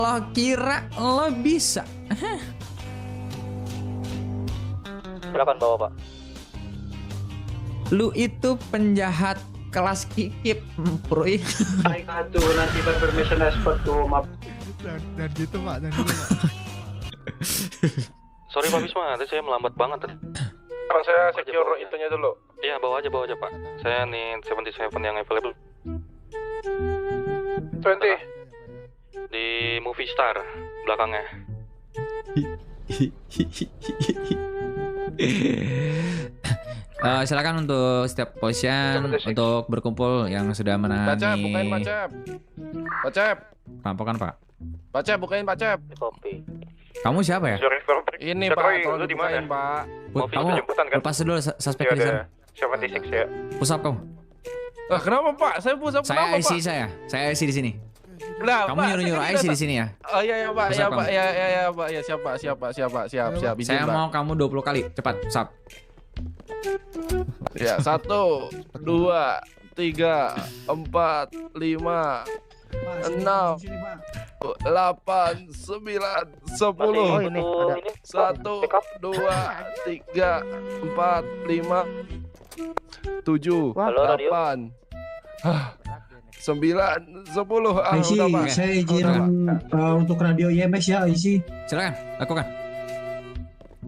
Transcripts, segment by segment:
Lo kira lo bisa? Silakan bawa Pak. Lu itu penjahat kelas kikip, Proy. Aduh, nanti permission expert tuh, maaf. Dan gitu Pak, dan gitu Pak. Sorry Pak Bisma, tadi saya melambat banget tadi. Sekarang saya secure itunya dulu. Iya, bawa aja Pak. Saya nih 77 yang available 20. di Movie Star belakangnya. Silakan untuk setiap posisian untuk berkumpul yang sudah Bacep, bukain menangani Bacep. Bacep. perampokan, Pak. Bacep, bukain Bacep. Kopi. Kamu siapa ya? Ini Pak, tolong dibukain Pak. Kamu lepas dulu suspek di sana. 76 ya. Pusap kamu. Kenapa Pak? Saya pusat Saya kenapa IC Pak? Saya IC di sini. Nah, Kamu Pak, nyuruh-nyuruh saya IC kan di sini ya. Oh iya Pak, Pusat kamu. ya Pak, ya siap. Izin, Saya Pak. mau kamu 20 kali, cepat, pusap. Ya, 1, 2, 3, 4, 5, 6, 8, 9, 10. Oh, ini ada. 1, 2, 3, 4, 5, 7, Halo, radio. 8, 9, 10. Isi, Udah Pak. saya izin untuk radio IMS ya, isi. Silakan, lakukan.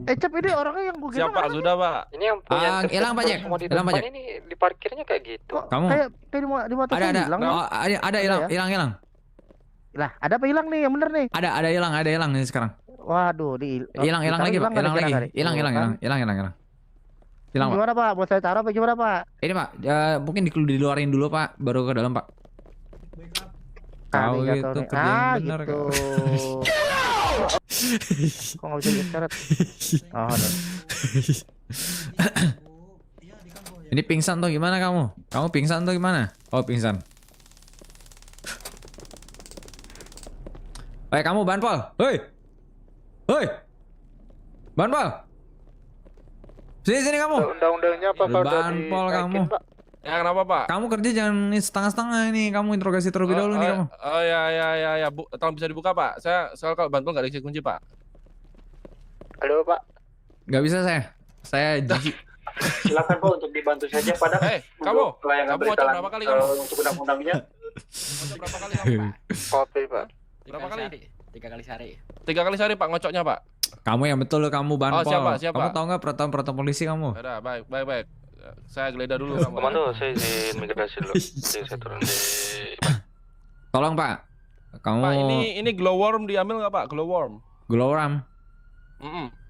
Cep ini orangnya yang gue Siap Pak, sudah Pak. Ini yang punya hilang Pak Jack. semua di Hilang Pak depan Jack. ini di parkirnya kayak gitu. Kamu kayak di motor ada hilang nih. Oh, ada hilang, ya? hilang. Lah, ada apa hilang nih yang bener nih? Ada hilang nih sekarang. Waduh, Hilang lagi, Pak. Hilang lagi. Hilang. Hilang, Pak. Gimana Pak? Mau saya taruh apa gimana Pak? Ini Pak, mungkin diluarin dulu Pak, baru ke dalam Pak. Kau Nggak itu tahu nih. kerja benar gitu. kau. Kok nggak bisa diseret? Oh, ada. Ini pingsan tuh gimana kamu? Kamu pingsan tuh gimana? Oh pingsan. Kamu Banpol, hoi, Banpol. Sini kamu. Undang-undangnya apa Pak? Banpol kamu. Ya kenapa Pak? Kamu kerja jangan setengah-setengah ini. Kamu interogasi terlebih dahulu nih kamu. Oh ya. Tolong bisa dibuka Pak. Soal kalau bantul nggak ada kunci Pak. Halo Pak. Gak bisa saya jijik. Silakan Pak untuk dibantu saja pada. Kamu mau berapa kali kamu? Untuk undang-undangnya. Berapa kali kamu Pak? Kopi Pak. Berapa kali? 3 kali sehari. 3 kali sehari Pak ngocoknya Pak. Kamu yang betul kamu Banpol. Siapa? Kamu tahu nggak peraturan polisi kamu? Udah baik. Saya geledah dulu kamu. Komando, saya izin migrasi dulu. Jadi saya turun di. Tolong Pak. Kamu. Pak ini glowworm diambil nggak Pak? Glowworm. Glowworm.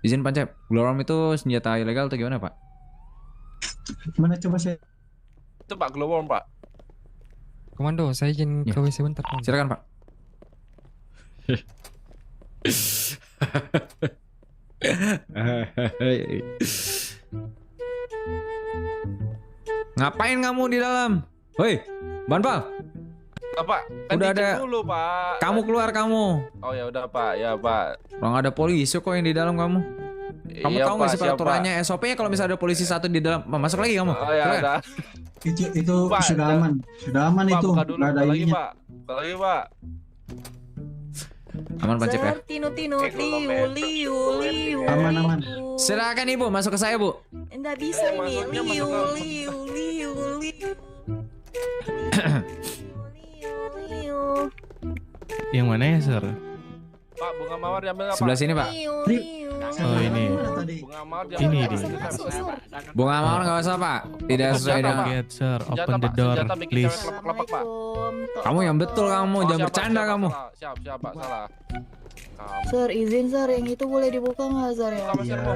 Izin Pancep. Glowworm itu senjata ilegal atau gimana Pak? Mana coba saya? Itu Pak glowworm Pak. Komando, saya izin Ya. ke WC bentar. Komando. Silakan Pak. Ngapain kamu di dalam? Woi, Banpal. Pak, kan Udah dicek ada. dulu Pak. Kamu keluar kamu. Oh ya udah Pak, ya Pak. Orang ada polisi kok yang di dalam kamu. Kamu Iya, tahu nggak Pak, sih siap, peraturannya SOP-nya kalau misalnya ada polisi satu di dalam, masuk lagi kamu. Pak. Oh ya Keluar. udah. Itu Pak, sudah aman. Sudah aman Pak, itu. buka dulu. Nggak ada Buka lagi ininya. Pak. Buka lagi Pak. Aman Pancep ya. Tino, liu. Aman. Silakan Ibu masuk ke saya Bu. Nggak bisa ini. Masuknya Liu. Yang mana ya, Sir? Pak, bunga mawar diambil nggak Pak? Sebelah sini Pak. Oh, ini. Bunga mawar Ini diambil. dia. Bunga mawar nggak usah Pak. Tidak sesuai Senjata, dengan. Pak. Get, Sir. Senjata, Open the Pak. door, Senjata bikin please. cewek kelepak-kelepak Pak. Kamu yang betul kamu, Oh, jangan siap, Pak, bercanda siap, kamu. Pak, salah. Siap Pak, salah. Sir, izin sir, yang itu boleh dibuka nggak sir ya? Buka masker, Bu.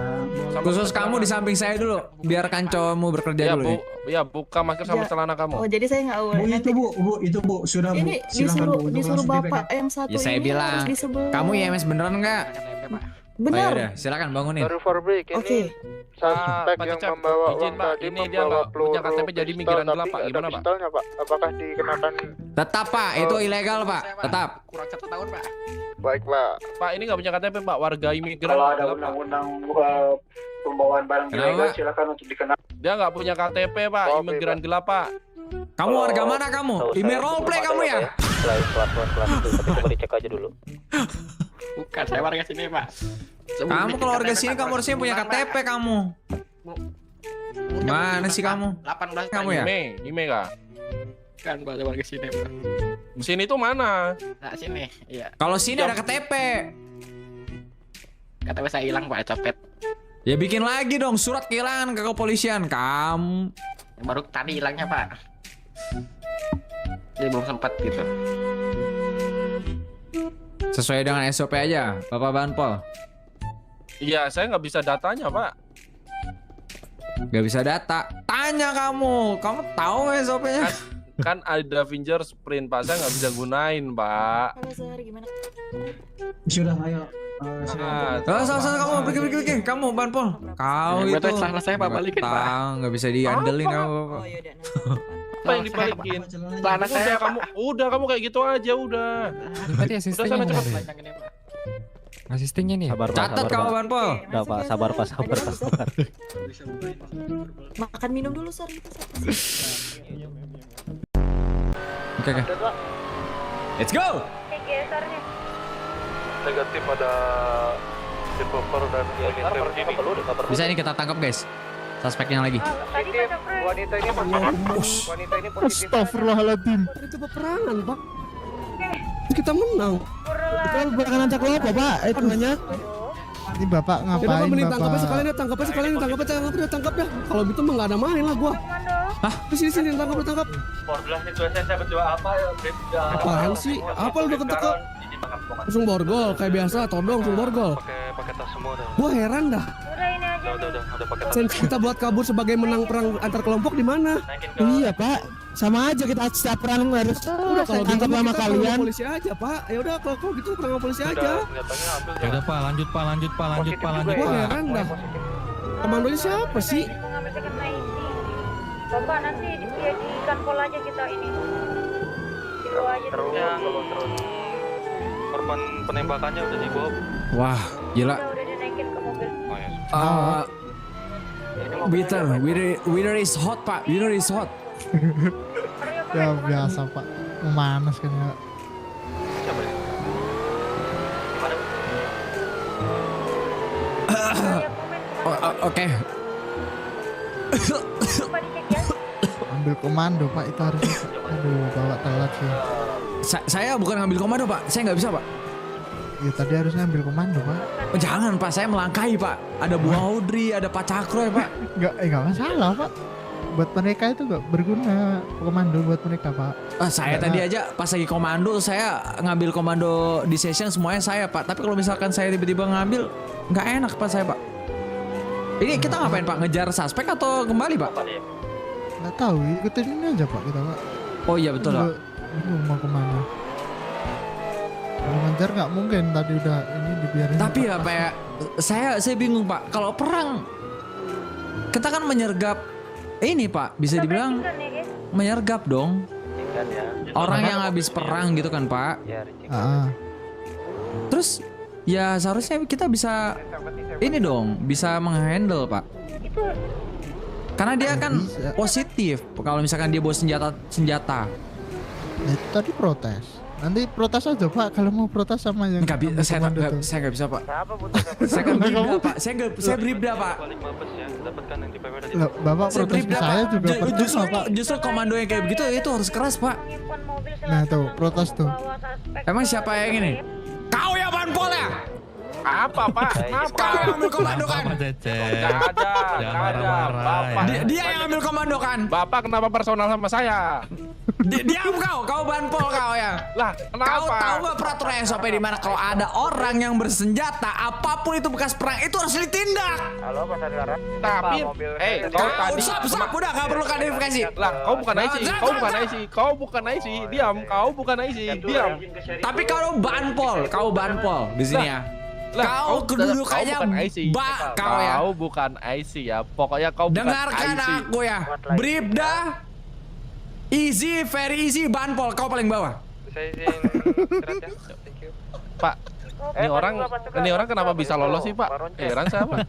Sama Khusus celana. kamu di samping saya dulu. Biarkan cowokmu bekerja Ya dulu. Bu, nih. ya buka masker sama Ya. celana kamu. Oh, jadi saya nggak boleh. Bu, Nanti itu Bu, sudah Bu. ini Silakan Bu, untuk disuruh langsung bapak di-backup. yang satu Ya saya ini bilang, harus di sebelah. kamu IMS beneran nggak? Oh, Benar. yaudah, silakan bangunin. Baru for break ini. Oke. Suspek Pak yang Cecep, membawa izin, uang Pak. tadi Ini dia membawa nggak punya peluru KTP jadi pistol, migran tapi gelap, Pak. ada Gimana, Pak? pistolnya, Pak? Apakah dikenakan? Tetap Pak, itu ilegal Pak. Tetap. Kurang 1 tahun, Pak. Baik Pak. Pak, ini nggak punya KTP Pak, warga imigran. Kalau gelap, Pak. pembawaan barang Kenapa, ilegal, Pak? silakan untuk dikenakan. Dia nggak punya KTP Pak, Oke, imigran gelap Pak. Kamu warga mana kamu? Email roleplay kamu ya? Selain kelas itu, tapi coba dicek aja dulu. Bukan, saya warga sini, Pak. Kamu keluarga sini kamu harusnya punya KTP kamu. Mana sih kamu? 18 Kamu ya? Ime kah? Kan Pak, saya warga sini, Pak. Sini tuh mana? Nah, sini. Iya. Kalau sini ada KTP. KTP saya hilang, Pak, copet. Ya bikin lagi dong surat kehilangan ke kepolisian. Kamu Baru tadi hilangnya, Pak. Jadi belum sempat gitu. sesuai dengan SOP aja, Bapak Banpol. Iya, saya nggak bisa datanya, Pak. Gak bisa data. Tanya kamu tahu SOP-nya? Kan ada finger sprint, Pak. Saya nggak bisa gunain, Pak. Halo sir, gimana? Sudah, ayo. Salah kamu pergi. Kamu Banpol. Kau Ya, itu. betul, salah saya, Pak, balikin, Pak. Nggak bisa diandelin kamu. Oh yaudah, nanti. Apa yang dibalikin? Celana saya, Pak. Kamu kayak gitu aja, udah. Tadi asistennya sana, mana cepet. ya? Asistennya nih. Sabar, Pak. Catat Sabar, kamu Pak. Banpol. Udah, Pak. Sabar, Pak. Sabar. Makan minum dulu sir, itu sir. Oke. Let's go. Negatif ada developer dan administrator ini. Bisa ini kita tangkap guys. Suspeknya lagi. Wanita ini positif. Astagfirullahaladzim. Itu peperangan, Pak. Kita menang. Kita bukan ancak kelompok, Pak. Itu hanya. Ini Bapak Kenapa ngapain, mending Bapak? tangkap sekalian tangkap ya. Kalau gitu mah nggak ada main lah gua. Hah? Sini tangkap. Bordelah situasi saya berdua apa ya? Apaan sih? Apa lu udah ketekuk? Langsung borgol kayak biasa, todong langsung borgol. Pakai tas semua dah. Gua heran dah. Udah pakai tas. Sense kita buat kabur sebagai menang perang antar kelompok di mana? Iya, Pak. Sama aja kita setiap perang harus Udah kalau gitu tangkap sama kita perang kalian. sama polisi aja, Pak. Ya udah kalau gitu perang sama polisi aja. Senjatanya ambil. Ya udah Pak, lanjut Pak. Gua heran dah. Komandonya siapa sih? Bapak nanti dia di kanpol aja kita ini. Di luar aja dulu. Yang korban penembakannya udah dibawa. Wah, gila. Udah dinaikin ke mobil. Winter is hot, Pak. Winter is hot. Ya biasa, Pak. Memanas kan ya. Siapa ini? Oke. Coba dicek ya. Ambil komando, Pak. Itu harus. Aduh, bawa telat sih. Saya bukan ngambil komando, Pak. Saya nggak bisa, Pak. Ya tadi harusnya ambil komando, Pak. Oh, jangan, Pak. Saya melangkahi, Pak. Ada Bu Audrey, ada Pak Cakro ya, Pak. Enggak masalah, Pak. Buat mereka itu enggak berguna komando buat mereka, Pak. Saya tadi aja pas lagi komando, saya ngambil komando di session semuanya saya, Pak. Tapi kalau misalkan saya tiba-tiba ngambil, nggak enak, Pak, saya, Pak. Ini kita ngapain, Pak? Ngejar suspek atau kembali, Pak? Nggak tahu, ikutin ini aja, Pak, kita, Pak. Oh iya, betul, Pak. Bingung mau kemana. Kalau ngejar nggak mungkin, tadi udah ini dibiarin. Tapi ya, Pak, ya, saya bingung, Pak. Kalau perang, kita kan menyergap ini, Pak. Bisa dibilang menyergap dong. Orang yang habis perang gitu kan, Pak. Terus ya seharusnya kita bisa ini dong, bisa menghandle, Pak. Karena dia kan positif kalau misalkan dia bawa senjata. Nah, itu tadi protes. Nanti protes aja, Pak. Kalau mau protes sama yang Nggak bisa, saya nggak bisa, Pak. Saya kan bribda, Pak. Saya bribda, Pak. Balik mabes ya, dapatkan yang di PP tadi. Lah, Bapak Saya protes ke bribda, saya Pak. juga percuma, Pak. Justru komando yang kayak begitu itu harus keras, Pak. Nah, tuh, protes tuh. Emang siapa yang ini? Kau ya, Banpol ya? Apa, Pak? Kau yang ambil komando kan? Apa Cece? Nggak ada. Bapak. Dia yang ambil komando kan? Bapak kenapa personal sama saya? Diam kau Banpol kau ya. Lah, kenapa? Kau tahu nggak peraturan SOP di mana kalau ada orang yang bersenjata, apapun itu bekas perang itu harus ditindak. Halo, Mas Adlara. Tapi, kau tadi. Stop, udah nggak perlu klarifikasi. Lah, kau bukan IC. Kau bukan IC. Diam, kau bukan IC. Diam. Tapi kau Banpol di sini ya. Kau kedudukannya kau ya. Kau bukan IC ya. Pokoknya kau bukan Dengarkan IC. aku ya. Bribda, easy, very easy, Banpol. Kau paling bawah. Bisa izin istirahat ya? Thank you. Pak, ini orang kenapa bisa lolos sih, Pak? Heran saya, Pak.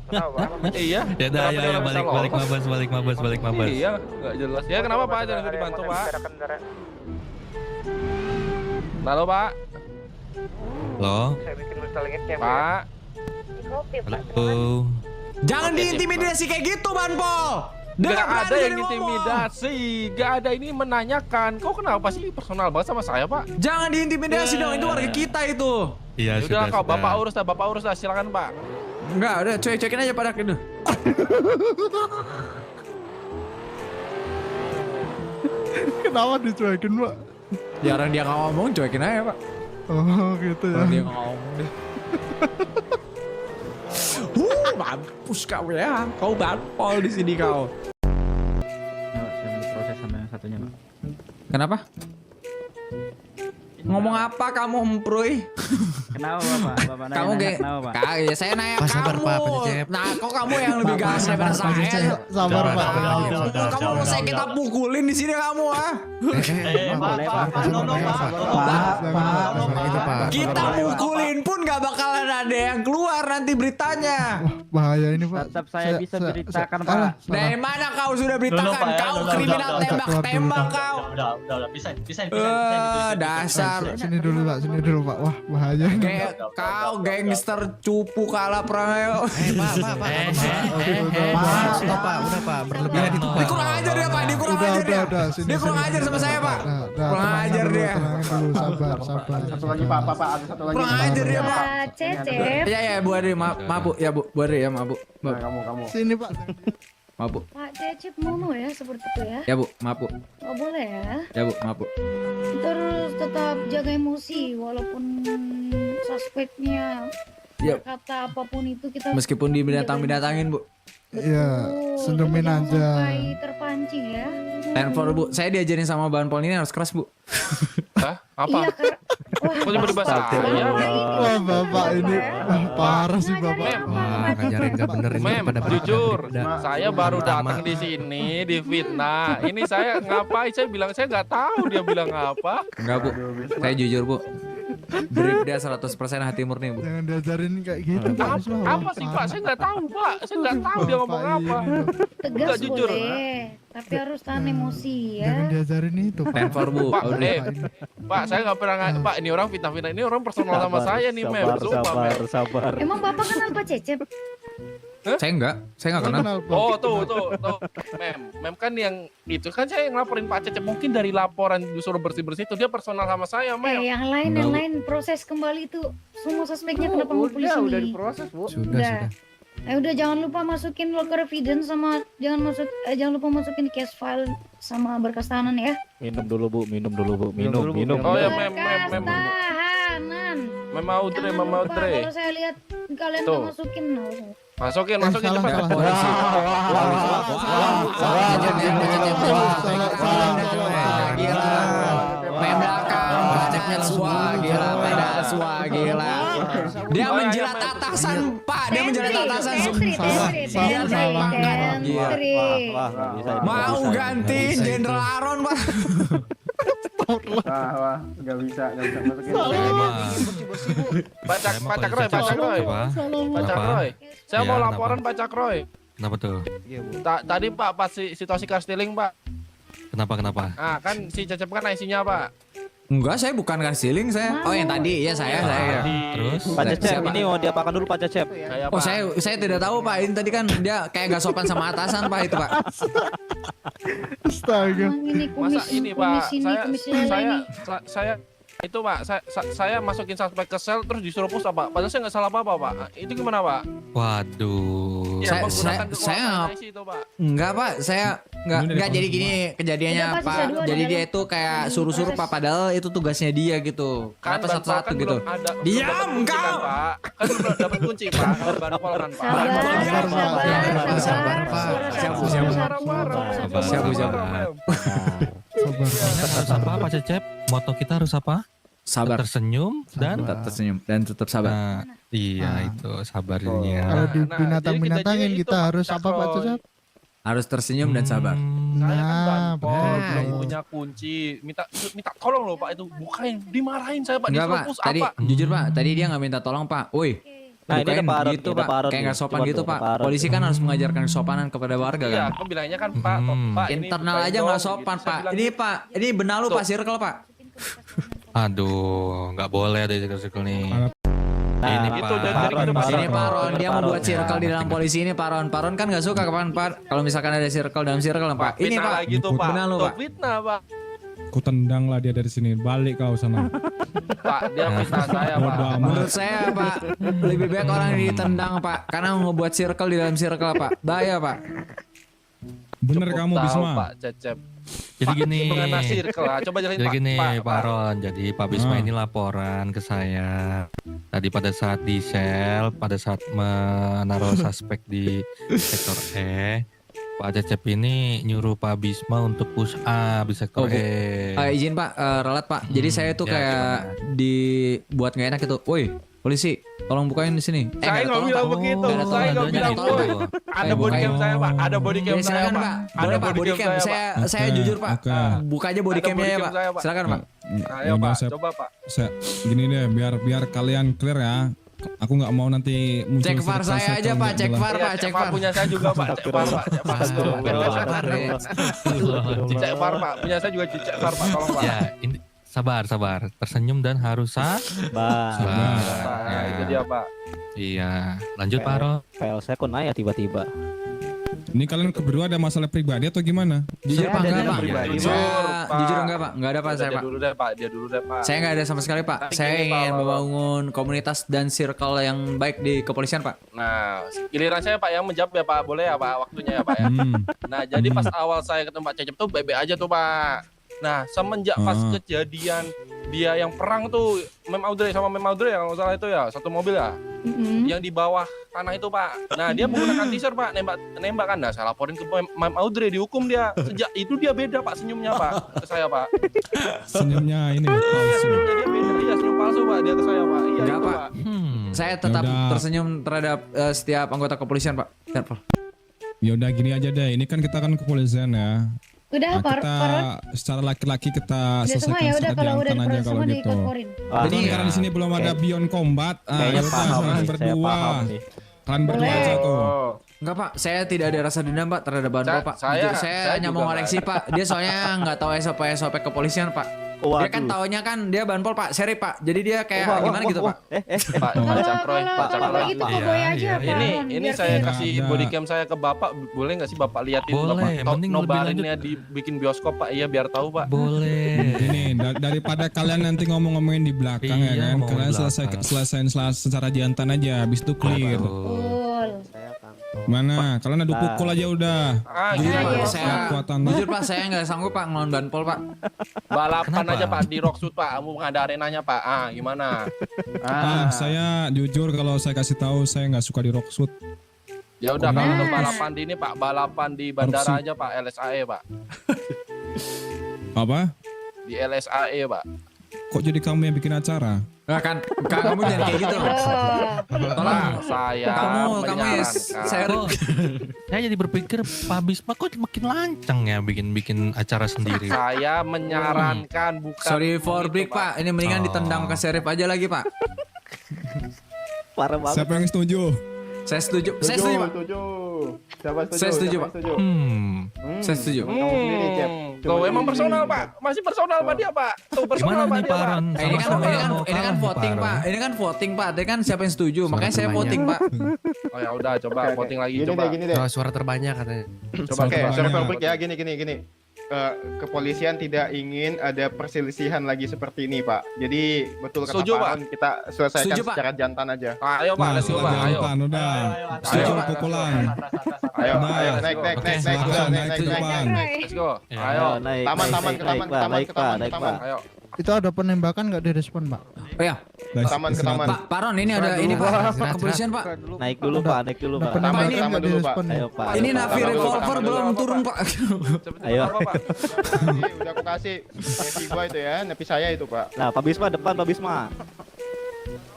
Iya. Ya udah, ayo balik mabes. Iya, nggak jelas. Ya kenapa, Pak? Jangan dibantu, Pak. Halo Pak. Halo. Saya bikin kristal linknya. Pak. Di kopi, Pak. Halo. Jangan diintimidasi kayak gitu, Banpol. Dia Gak berani ada yang jadi ngomong. intimidasi, gak ada ini menanyakan. Kau kenapa sih personal banget sama saya Pak? Jangan diintimidasi dong, itu warga kita itu. Iya Udah kau bapak urus dah, silakan Pak. Enggak, udah cuekin aja pada itu. Kenapa dicuekin, Pak? Jarang dia ngomong, cuekin aja, Pak. Oh, gitu ya. Kalau dia ngomong deh. Mampus kau ya. Kau Banpol di sini kau. Proses sama yang satunya, Pak. Kenapa? Ngomong apa kamu, Emproy? Kenapa, Bapak? Bapak Kamu kayak ya saya nanya Pak, sabar, kamu. Pak, Pak Cecep. Nah, kok kamu yang lebih galak daripada saya? Sabar, Pak. Kamu mau saya kita pukulin di sini kamu ah? Kita pukulin pun gak bakalan ada yang keluar nanti beritanya. Bahaya ini, Pak. Tetap saya bisa beritakan, Pak. Salah. Dari mana kau sudah beritakan? Kau kriminal tembak-tembak kau. Udah, bisa. Dasar. Sini dulu, Pak. Sini dulu, Pak. Wah, bahaya ini. Kayak kau gangster cupu kalah perang ayo. Stop Pak, udah Pak, berlebihan itu Pak. Dia kurang ajar dia Pak, dia kurang ajar dia. Sini, Dia kurang sini. ajar sama saya Pak. Kurang Tenang ajar dulu, dia. tenang dulu. Sabar. Satu lagi Pak, ada satu lagi. Kurang ajar dia Pak. Pak Cecep. Ya Bu Adri, maaf Bu. Ya Bu Adri ya maaf Bu. Kamu. Sini, Pak. Maaf Bu. Pak Cecep mono ya seperti itu ya. Ya Bu, maaf Bu. Nggak boleh ya. Ya Bu, maaf Bu. Terus tetap jaga emosi walaupun suspeknya Ya. kata apapun itu kita Meskipun di binatang-binatangin Bu. Iya, Betul, senyumin kita jangan aja. sampai terpancing ya. Handphone Bu, saya diajarin sama Banpol ini harus keras Bu. Hah? Apa? Iya kak. Wah, Kok jadi bahasa saya? Wah, Bapak ini wah, parah sih, Bapak. Wah, ngajarin gak bener ini Mem, pada jujur, pada- saya baru datang di sini di fitnah. Ini saya ngapain? Saya bilang saya nggak tahu dia bilang apa. Enggak Bu. Saya jujur Bu. Bribda 100% hati murni Bu. Jangan diajarin kayak gitu, Pak. Apa sih Pak? Saya nggak tahu Pak. Saya nggak tahu dia ngomong apa. tegas Nggak jujur. boleh, tapi harus tahan emosi Jangan ya. diajarin itu, Pak. Handphone Bu. Pak, Audrey. Pak, saya nggak pernah Pak. Ini orang fitnah-fitnah. Ini orang personal sama saya nih, Mem. Sumpah, Mem. sabar. Emang bapak kenal Pak Cecep? Saya enggak kenal. Kenal, Pak. Oh tuh, Mem kan yang itu kan saya yang laporin Pak Cecep mungkin dari laporan disuruh bersih-bersih itu dia personal sama saya, Mem. Yang lain proses kembali itu semua suspeknya kenapa mau polisi Udah nih? diproses, Bu. Sudah. Udah jangan lupa masukin locker evidence sama jangan lupa masukin case file sama berkas tahanan ya. Minum dulu, Bu. Minum. Oh ya, Mem. Berkas tahanan. Mem Audrey, Jangan Mem lupa, Audrey. kalau saya lihat kalian Tuh. nggak masukin, Masukin Salah, cepat. salah. Polisi. Gila. Main belakang. Wah gila. Pedas. Wah gila. Dia menjilat atasan Pak. Dia menjilat atasan. Mau ganti Jenderal Aron Pak. Wah, nggak bisa masukin. Pak Cakroy. Pak Cakroy. Saya Ya, mau kenapa? laporan Pak Cakroy. Kenapa tuh? Tadi Pak pas situasi car stealing Pak. Kenapa? Ah kan si Cecep kan IC-nya Pak. Enggak, saya bukan ceiling saya. Oh yang tadi, ya saya. Terus? Pak Cecep, Siapa? ini mau diapakan dulu Pak Cecep? Kayak Oh Pak. saya tidak tahu Pak. Ini tadi kan dia kayak gak sopan sama atasan Pak itu Pak. Astaga. Ini Masa kumis ini Pak, kumis lele ini. saya itu Pak, saya masukin suspek ke sel terus disuruh push Pak. Padahal saya nggak salah apa-apa Pak. Itu gimana Pak? Waduh. Ya, Saya- menggunakan saya- kekuasaan IC itu Pak. Enggak Pak, saya enggak jadi gini kejadiannya Udah, Pak, Pak. sisa dua, Jadi ada dia lagi. itu kayak suruh-suruh Pak padahal itu tugasnya dia gitu. Kan Kenapa Banpol satu-satu kan gitu? belum ada- belum Diam, dapat kunci kan, kau! Pak. Kan belum dapat kunci Pak. Kalau Banpol kan Pak. Sabar, Sabar, Pak. Siap. Harus apa Pak Cecep? Moto kita harus apa? Sabar. Tersenyum dan Tetap tersenyum dan tetap sabar. Nah, iya itu sabarnya. Kalau di Nah, binatang-binatangin jadi kita itu, harus Pak apa, Pak Cakroy. Cecep? Harus tersenyum dan sabar. Saya kan Nah, Banpol, betul. belum punya kunci. Minta tolong loh Pak itu. Bukain, dimarahin saya Pak. Enggak Disuruh Pak, push tadi apa? jujur Pak, tadi dia nggak minta tolong Pak. Woi, Nah, ini bukain ada Pak Aron, gitu ini ada Pak, Pak Aron kayak nih. nggak sopan Coba gitu tuh, Pak. Pak Aron. Polisi kan harus mengajarkan kesopanan kepada warga Iya, kan. aku bilangnya kan Pak, Pak ini Internal bukain aja dong, nggak gitu. sopan Saya Pak. bilang Ini gitu. Pak, ini benalu Tuh. Pak Circle Pak. Aduh, nggak boleh ada circle nih. Ini gitu, Pak. jadi gitu, Pak. Ini Pak Ron, dia mau buat circle di dalam polisi ini Pak Ron. Pak Ron kan nggak suka kapan Pak kalau misalkan ada circle dalam circle Pak. Ini Fitnah Pak. lagi tuh, Pak. Benar lo Tuh, Pak. fitnah, Pak. Ku tendang lah dia dari sini. Balik kau sana. Pak, dia fitnah saya, Pak. Bodoh amat. Menurut saya Pak, lebih baik orang ditendang Pak, karena mau buat circle di dalam circle Pak. Bahaya Pak. Bener Cukup kamu tahu, Bisma. Pak Cecep. Jadi gini. Pengenah circle lah. Coba jelasin, Jadi Pak. gini Pak, Pak Ron, jadi Pak Bisma Ah. ini laporan ke saya. Tadi pada saat di sel, pada saat menaruh suspek di sektor E, Pak Cecep ini nyuruh Pak Bisma untuk push up di sektor Oh, Bu. E. Izin Pak, relat Pak. Jadi saya tuh ya, kayak dibuat nggak enak gitu. Woi, polisi, tolong bukain di sini. Saya nggak bilang begitu. Saya nggak bilang begitu. Ada bodycam saya, Pak. Ada bodycam Ya, saya, silakan Pak. Pak. Ada Boleh Pak, bodycam bodycam. saya, Pak. Saya Oke, jujur Pak. oke. Buka aja bodycamnya ya bodycam Pak. saya, Pak. Silakan Pak. Ayo, Yaudah, Pak. Coba, Pak. Gini deh, biar kalian clear ya. Aku nggak mau nanti muncul Cek VAR circle-circle saya aja Pak, nggak cek jelas. VAR Pak, cek VAR. Punya saya juga, Pak. Cek VAR, Pak. Cek VAR. Cek VAR, Pak. Punya saya juga cek VAR, Pak. Tolong, Pak. Ya, ini sabar. Tersenyum dan harus Bang. Sabar. Nah, itu dia, Pak. Iya, lanjut Pak Ron. File saya kok naik tiba-tiba. Ini kalian berdua ada masalah pribadi atau gimana? Jujur Saya Pak, ada enggak dalam Pak. pribadi, Saya Pak. jujur enggak Pak, enggak ada Pak saya Dia Pak. dulu deh, Pak. Dia dulu deh, Pak. Saya nggak ada sama sekali Pak. Tapi Saya gini, Pak, ingin Pak. membangun komunitas dan circle yang baik di kepolisian Pak. Nah, giliran saya, Pak, yang menjawab ya, Pak. Boleh ya, Pak, waktunya ya, Pak ya. Nah, jadi pas awal saya ketemu Pak Cecep tuh bebe aja tuh, Pak. Nah, semenjak pas kejadian dia yang perang tuh, Mem Audrey sama Mem Audrey yang nggak salah itu ya, satu mobil ya, yang di bawah tanah itu, Pak. Nah, dia menggunakan teaser, Pak, nembak kan. Nah, saya laporin ke Mem Audrey, dihukum dia. Sejak itu dia beda, Pak, senyumnya, Pak, ke saya, Pak. Senyumnya ini palsu. Senyumnya dia beda, iya, senyum palsu, Pak, dia ke saya, Pak. Iya, Enggak itu, Pak. Saya tetap Yaudah. tersenyum terhadap setiap anggota kepolisian Pak. Telepon. Ya udah gini aja deh. Ini kan kita kan kepolisian ya. Udah Nah, Pak kita Ron. secara laki-laki kita Udah semua selesaikan ya udah secara kalau udah jantan aja diproses kalau semua gitu. dikoporin. Jadi Iya. karena di sini belum ada beyond combat, Kayaknya ya udah paham kalian nih, saya berdua. paham nih. Kalian berdua Boleh. aja tuh. Oh. Enggak Pak, saya tidak ada rasa dendam Pak terhadap Banpol Pak. saya- Jujur, saya saya hanya juga, mau Pak. ngoreksi Pak. Dia soalnya nggak tahu SOP kepolisian Pak. Dia kan taunya kan dia Banpol Pak, seri Pak. Jadi dia kayak gimana gitu Pak. Pak, Kalau Pak Cakroy, Pak kalau Cakroy. gitu Iya, koboy aja iya, Pak Ini Ron, ini biar saya clear. kasih Ada. bodycam saya ke Bapak, boleh nggak sih Bapak liatin Boleh, Bapak mending lebih nobarinnya dibikin bioskop, Pak. Iya, biar tahu, Pak. Boleh. Ini daripada kalian nanti ngomongin di belakang Iya, ya kan, ngomong kalian di belakang. selesaiin secara jantan aja, habis itu clear. Betul. Mana? Kalian adu pukul aja udah. Jujur Iya, Pak, iya. saya Kekuatan. jujur Pak, saya nggak sanggup Pak ngelawan Banpol Pak. Balapan Kenapa? aja, Pak, di Rockshoot, Pak. Kamu nggak ada arenanya, Pak. Gimana? Saya jujur kalau saya kasih tahu saya nggak suka di rockshoot. Ya udah, kalau Nah. untuk balapan di ini, Pak, balapan di bandara aja, Pak, LSAE, Pak. Apa? Di LSAE, Pak. Kok jadi kamu yang bikin acara? Nah, kan kamu jangan kayak gitu. Tolong Pak, saya kamu ya menyarankan. saya Saya jadi berpikir Pak Bisma kok makin lancang ya bikin acara sendiri. Saya menyarankan bukan sorry for begitu, break Pak. Ini mendingan Oh. ditendang ke sheriff aja lagi Pak. Parah banget. Siapa yang setuju? Saya setuju. Saya setuju Pak. Saya setuju Pak. Saya setuju. Tuh emang personal, Pak. Masih personal Pak dia, Pak. Tuh personal Gimana Pak nih dia, Pak Pak. Ron? Ini kan Sama-sama ini kan mau ini kan kalah nih, voting Ron. Pak. Ini kan voting Pak. Ini kan siapa yang setuju? Makanya saya voting Pak. Oh ya udah, coba voting lagi, Gini coba. deh, gini deh. Suara terbanyak katanya. Coba Oke, coba. secara publik ya, gini. Kepolisian tidak ingin ada perselisihan lagi seperti ini, Pak. Jadi betul kata Setuju, Pak Pak. Ron, kita selesaikan Setuju, Pak. secara jantan aja. Ayo Pak, let's go Pak. Ayo. Jantan, udah. Ayo. Pukulan. Ayo, Nah, ayo, naik, oke, udah, silakan, naik ke naik. depan. Let's go. Ya. Ayo. Naik, Taman, naik, taman, naik, ke taman, naik, ke taman, naik, ke taman, naik, ke taman. Ayo. Itu ada penembakan nggak direspon, Pak? Oh ya, Taman ke taman. Pak Ron ini ada ini Pak. Kepolisian Pak. Naik dulu Pak, naik dulu Pak. Taman, ini ke taman nggak dulu, Pak. direspon. Ayo Pak. Ini ayo, Pak. Navi Taman dulu, revolver taman belum dulu. turun Pak. Ayo. Apa, Pak? Ini udah aku kasih Nevi gua itu ya, Nevi saya itu, Pak. Nah, Pak Bisma depan, Pak Bisma.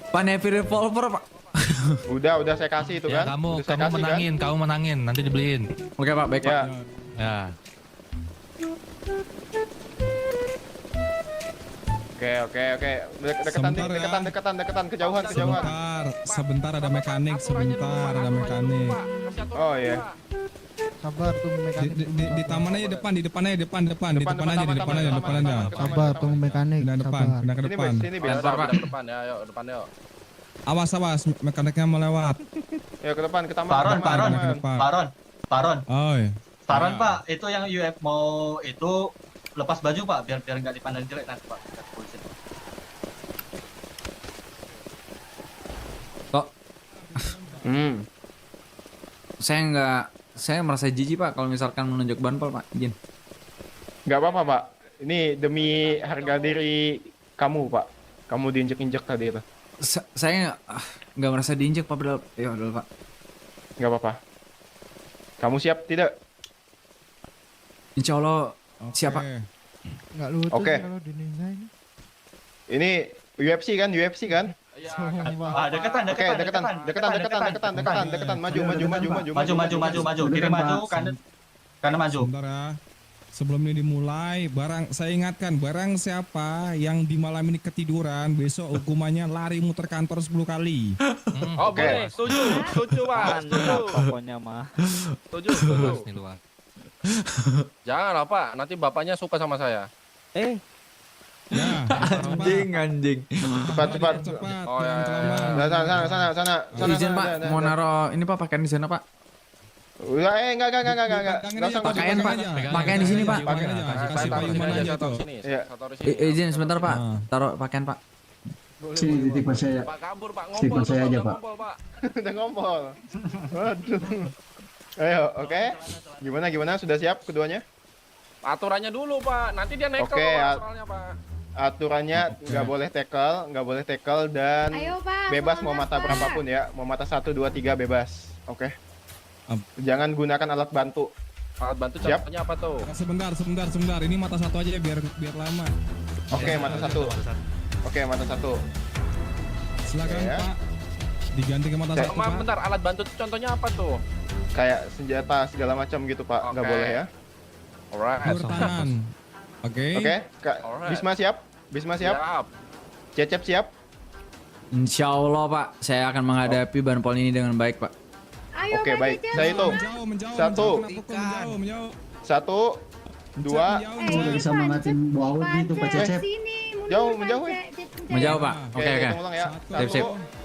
Pak Navi revolver Pak. Udah saya kasih itu Ya kan. kamu Udah saya kamu kasih, menangin, nanti dibeliin. Oke Pak, baik kan? Ya. Pak. Ya. Oke. Deketan, Sebentar ya. deketan, kejauhan. Sebentar ada mekanik. Oh iya. Sabar tunggu mekanik. Di taman aja depan, di depan aja depan aja, di depan aja. Sabar tunggu mekanik. Pindah depan, Sabar. pindah ke depan. Bentar Pak. Depan ya, yuk depan yuk. Awas mekaniknya mau lewat. Ya ke depan, ke taman. Paron, ke Paron, taman. Paron, Paron. Oh iya. Paron Pak, itu yang UF mau itu lepas baju Pak, biar nggak dipandang jelek nanti Pak. Polisi. Kok saya merasa jijik Pak kalau misalkan menunjuk banpol Pak. Izin. Nggak apa-apa Pak. Ini demi harga diri kamu Pak. Kamu diinjek-injek tadi itu. Saya nggak merasa diinjek Pak padahal. Ya udah Pak. Nggak apa-apa. Kamu siap tidak? Insya Allah siapa? Nggak lucu Oke. sih kalau di Ninja ini. Ini UFC kan? UFC kan? Iya. Ah, deketan. Maju. Kiri maju, kanan maju. Sebentar ya. Sebelum ini dimulai, saya ingatkan, barang siapa yang di malam ini ketiduran, besok hukumannya lari muter kantor 10 kali. Oh, boleh. Setuju Pak. Setuju. Pokoknya mah. Setuju. Luas nih luas. Jangan lah Pak, nanti bapaknya suka sama saya. Ya, Anjing. Cepat. Oh, ya. Sana. Izin Pak, mau naro ini Pak pakaian di sana Pak. Udah, enggak. Nggak usah Pakaian Pak, pakaian di sini Pak. Pakaian aja, kasih payungan aja tuh. Iya. Izin sebentar Pak, taruh pakaian Pak. Sini titip saya. Pak kabur Pak, Titip ngompol saya aja, Pak. ngompol, Pak. Udah ngompol. Waduh. Ayo, oke. Gimana? Sudah siap keduanya? Aturannya dulu Pak, nanti dia nekel Oke, Pak, soalnya Pak. Aturannya nggak boleh tackle dan Ayo Pak. bebas semangat, mau mata Pak. berapapun ya. Mau mata 1, 2, 3 bebas. Oke. Jangan gunakan alat bantu. Alat bantu Siap. contohnya apa tuh? Sebentar. Ini mata satu aja biar lama. Oke, mata 1. Oke, mata 1. Silakan Ya. Pak. Diganti ke mata satu Maaf Pak. bentar, alat bantu itu contohnya apa tuh? Kayak senjata segala macam gitu, Pak. Nggak Oke. boleh ya. Alright. Ulur tangan. Oke. Oke, Kak. Alright. Bisma siap? Siap. Cecep siap? Insya Allah Pak, saya akan menghadapi banpol ini dengan baik Pak. Ayo Oke, Pak baik. Cecep. Saya hitung. Menjauh. 1, Kena pukul, menjauh. 1, 2. Bisa mengatin bau gitu Pak Cecep. Jauh, menjauh, Cecep. Menjauh Pak. Oke. Hitung ulang ya. Sip. 1,